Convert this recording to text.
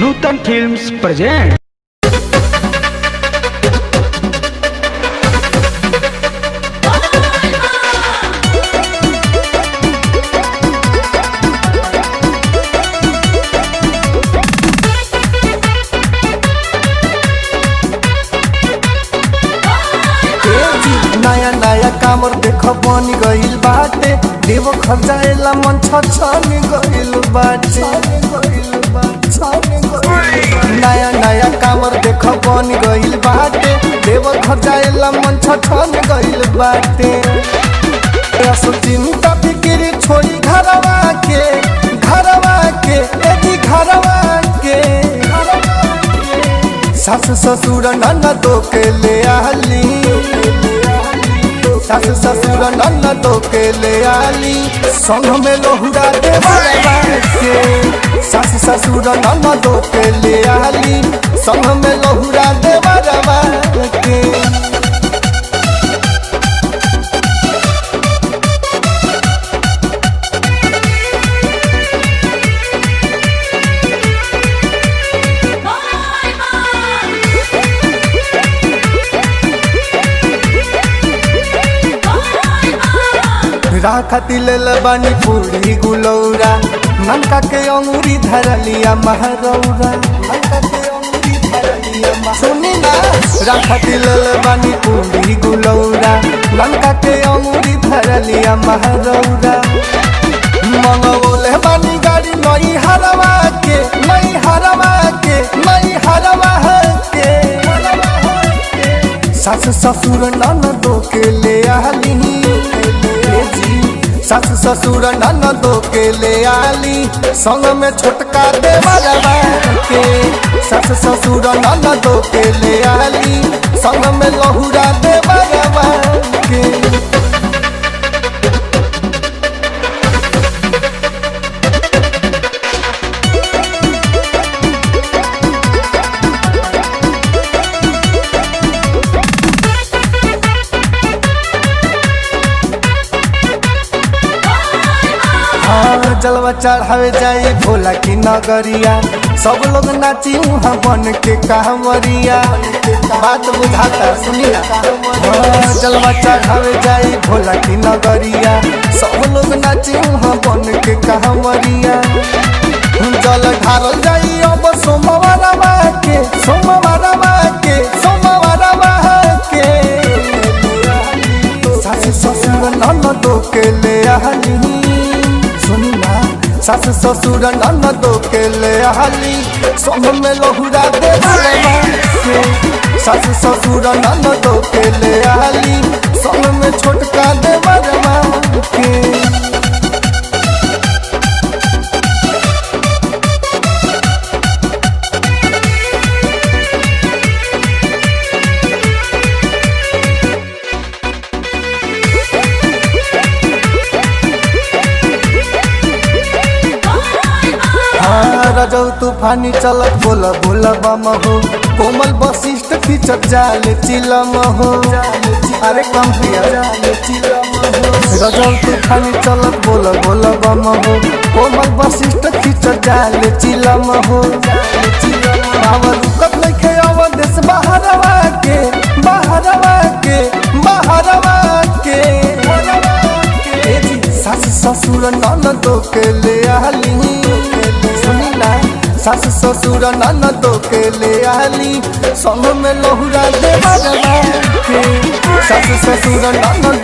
नूतन films present. नया नया कामर देख बन गइल बाटे, देव घर जाएला मन छछन गइल बाटे। नया नया कामर देख बन गइल बाटे, देव घर जाएला मन छछन गइल बाटे। चिंता फिक्र छोड़ी घरवा के एदी घरवा के सास ससुर ननदो के ले आली, सास ससुर ननदो के ले आली, संग में लोहुरा देवरवा के। सास ससुर ननदो के ले आली, संग में लोहुरा देवरवा के। राखती लेल बानी पूरी गुलौरा, ननका के अंगूरी धरलिया महरौरा। सुनी ना, राखती लेल बानी पूरी गुलौरा, ननका के अंगूरी धरलिया महरौरा। मंगवले बानी गाड़ी नई हरवा के, नई हरवा के, नई हरवा के। सास ससुर ननदो के ले आली, सास ससुर ननदो के ले आली, संग में छोटका देवरवा के। सास ससुर ननदो के ले आली, संग में लोहुरा देवरवा के। जलवा चढ़ावे जाई भोला की नगरिया, सब लोग नाची वहाँ बन के कहवरिया। बात बुझाता सुनी ना। जलवा चढ़ावे जाई भोला की नगरिया, सब लोग नाची वहाँ बन के कहवरिया। जल ढारल जाई अब सोमवारवा के, सोमवारवा के, सोमवारवा के। सास ससुर ननदो के ले आली, सुनी ना, सास ससुर ननदो के ले आली, संग में लोहुरा देवरवा के। सास ससुर ननदो के ले आली, संग में छोटका देवरवा के। रजौ तूफानी चलत बोला बोला बम हो, कोमल वशिष्ठ खिंचत जाल चिलम हो। अरे कम पिया रजौ तूफानी चलत बोला बोला बम हो, कोमल वशिष्ठ खिंचत जाल चिलम हो। आवर रुकत नइखे अवदेश बहरवा के, बहरवा के, बहरवा के। सास ससुर ननदो के ले आली, सास ससुर ननदो के ले आली, संग में लोहुरा देवरवा के। सास ससुर ननदो